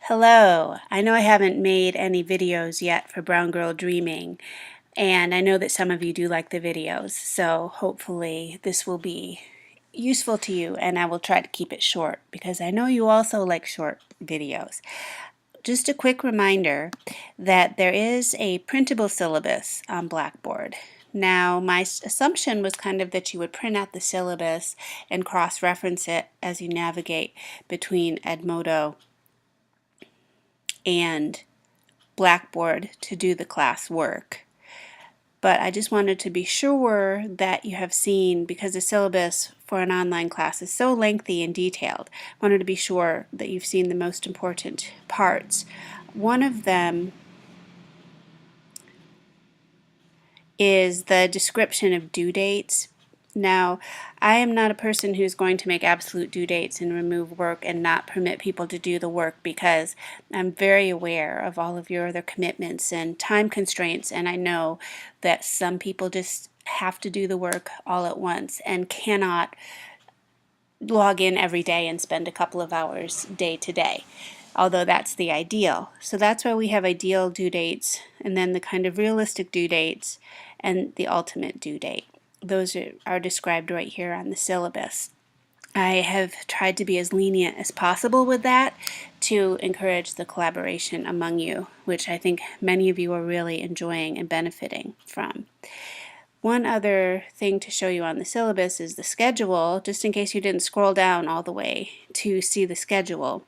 Hello. I know I haven't made any videos yet for Brown Girl Dreaming, and I know that some of you do like the videos, so hopefully this will be useful to you, and I will try to keep it short because I know you also like short videos. Just a quick reminder that there is a printable syllabus on Blackboard. Now, my assumption was kind of that you would print out the syllabus and cross-reference it as you navigate between Edmodo and Blackboard to do the class work. But I just wanted to be sure that you have seen, because the syllabus for an online class is so lengthy and detailed, I wanted to be sure that you've seen the most important parts. One of them is the description of due dates. Now, I am not a person who's going to make absolute due dates and remove work and not permit people to do the work, because I'm very aware of all of your other commitments and time constraints, and I know that some people just have to do the work all at once and cannot log in every day and spend a couple of hours day to day, although that's the ideal. So that's why we have ideal due dates, and then the kind of realistic due dates, and the ultimate due date. Those are described right here on the syllabus. I have tried to be as lenient as possible with that to encourage the collaboration among you, which I think many of you are really enjoying and benefiting from. One other thing to show you on the syllabus is the schedule, just in case you didn't scroll down all the way to see the schedule.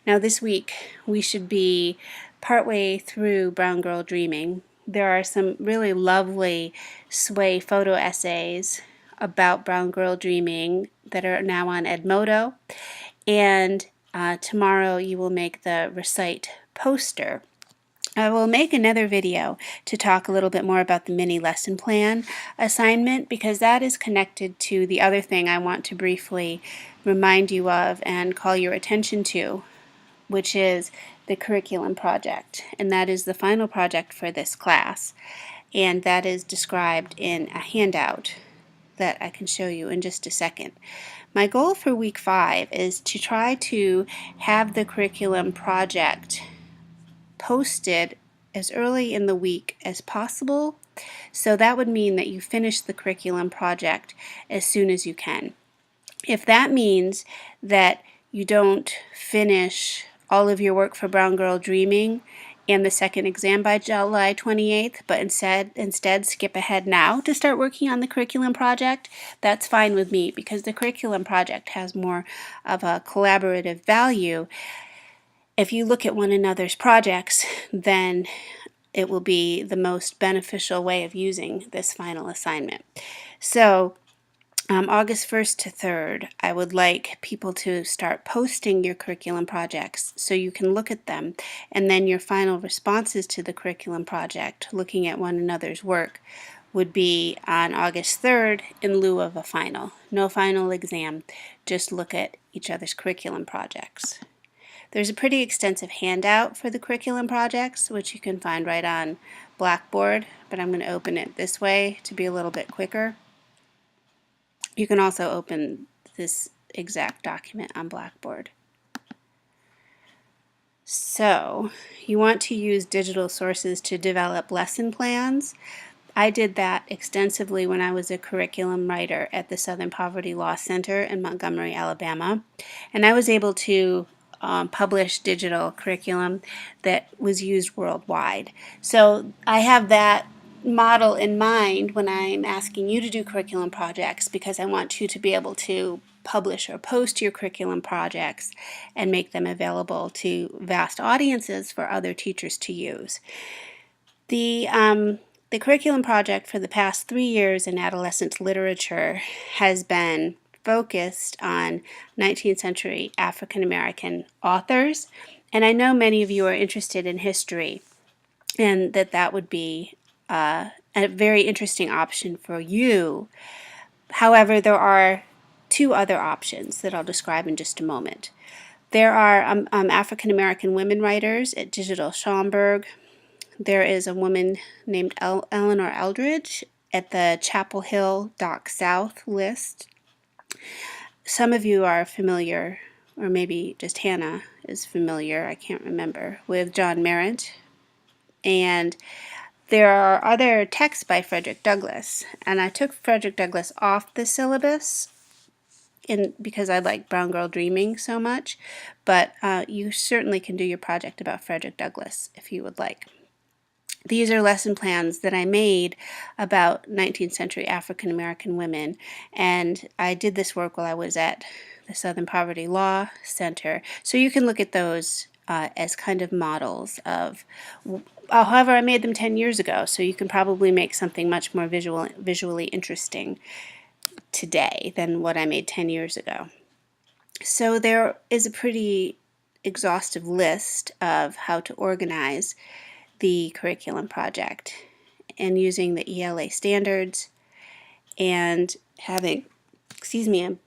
Now this week we should be partway through Brown Girl Dreaming. There are some really lovely sway photo essays about Brown Girl Dreaming that are now on Edmodo, and tomorrow you will make the recite poster. I will make another video to talk a little bit more about the mini lesson plan assignment, because that is connected to the other thing I want to briefly remind you of and call your attention to, which is the curriculum project. And that is the final project for this class. And that is described in a handout that I can show you in just a second. My goal for week 5 is to try to have the curriculum project posted as early in the week as possible. So that would mean that you finish the curriculum project as soon as you can. If that means that you don't finish all of your work for Brown Girl Dreaming and the second exam by July 28th, but instead skip ahead now to start working on the curriculum project, that's fine with me, because the curriculum project has more of a collaborative value. If you look at one another's projects, then it will be the most beneficial way of using this final assignment. So August 1st to 3rd, I would like people to start posting your curriculum projects so you can look at them, and then your final responses to the curriculum project, looking at one another's work, would be on August 3rd in lieu of a final. No final exam, just look at each other's curriculum projects. There's a pretty extensive handout for the curriculum projects, which you can find right on Blackboard, but I'm going to open it this way to be a little bit quicker. You can also open this exact document on Blackboard. So, you want to use digital sources to develop lesson plans. I did that extensively when I was a curriculum writer at the Southern Poverty Law Center in Montgomery, Alabama, and I was able to publish digital curriculum that was used worldwide. So I have that model in mind when I'm asking you to do curriculum projects, because I want you to be able to publish or post your curriculum projects and make them available to vast audiences for other teachers to use. The curriculum project for the past 3 years in adolescent literature has been focused on 19th century African American authors, and I know many of you are interested in history, and that would be a very interesting option for you. However, there are 2 other options that I'll describe in just a moment. There are African American women writers at Digital Schaumburg. There is a woman named Eleanor Eldridge at the Chapel Hill Doc South list. Some of you are familiar or maybe just Hannah is familiar, I can't remember, with John Merritt. And there are other texts by Frederick Douglass, and I took Frederick Douglass off the syllabus because I like Brown Girl Dreaming so much, but you certainly can do your project about Frederick Douglass if you would like. These are lesson plans that I made about 19th century African American women, and I did this work while I was at the Southern Poverty Law Center, so you can look at those as kind of models of, however, I made them 10 years ago, so you can probably make something much more visually interesting today than what I made 10 years ago. So there is a pretty exhaustive list of how to organize the curriculum project, and using the ELA standards and having,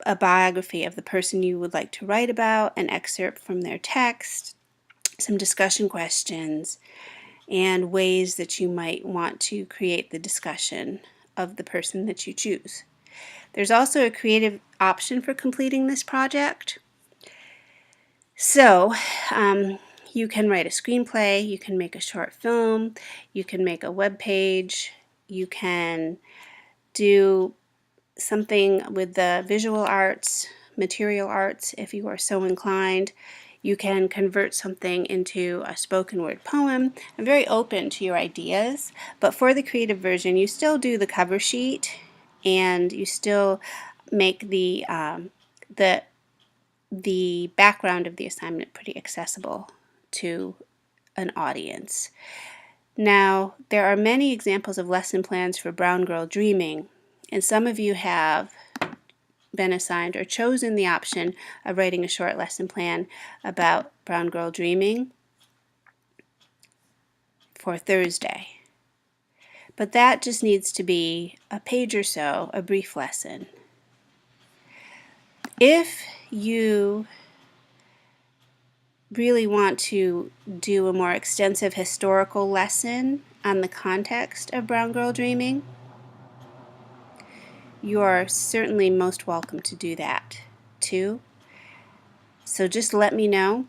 a biography of the person you would like to write about, an excerpt from their text, some discussion questions, and ways that you might want to create the discussion of the person that you choose. There's also a creative option for completing this project. So, you can write a screenplay, you can make a short film, you can make a web page, you can do something with the visual arts, material arts, if you are so inclined. You can convert something into a spoken word poem. I'm very open to your ideas, but for the creative version, you still do the cover sheet, and you still make the background of the assignment pretty accessible to an audience. Now, there are many examples of lesson plans for Brown Girl Dreaming, and some of you have been assigned or chosen the option of writing a short lesson plan about Brown Girl Dreaming for Thursday. But that just needs to be a page or so, a brief lesson. If you really want to do a more extensive historical lesson on the context of Brown Girl Dreaming, you are certainly most welcome to do that too. So just let me know,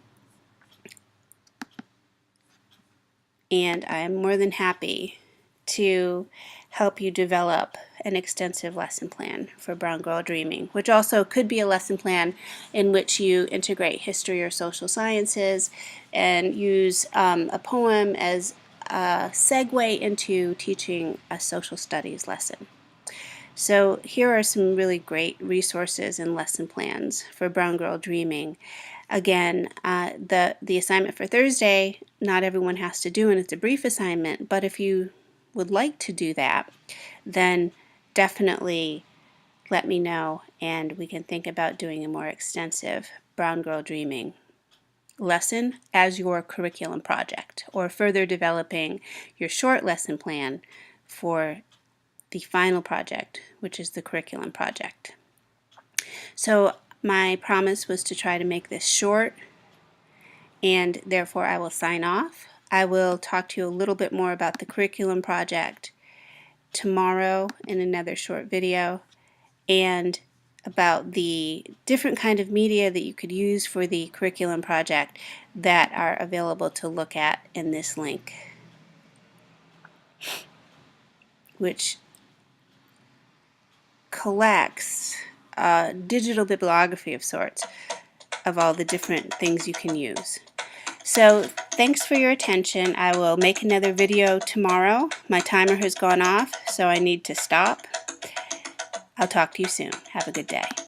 and I am more than happy to help you develop an extensive lesson plan for Brown Girl Dreaming, which also could be a lesson plan in which you integrate history or social sciences and use a poem as a segue into teaching a social studies lesson. So here are some really great resources and lesson plans for Brown Girl Dreaming. Again, the assignment for Thursday, not everyone has to do, and it's a brief assignment, but if you would like to do that, then definitely let me know, and we can think about doing a more extensive Brown Girl Dreaming lesson as your curriculum project, or further developing your short lesson plan for the final project, which is the curriculum project. So my promise was to try to make this short, and therefore I will sign off. I will talk to you a little bit more about the curriculum project tomorrow in another short video, and about the different kind of media that you could use for the curriculum project that are available to look at in this link, which collects a digital bibliography of sorts of all the different things you can use. So thanks for your attention. I will make another video tomorrow. My timer has gone off, so I need to stop. I'll talk to you soon. Have a good day.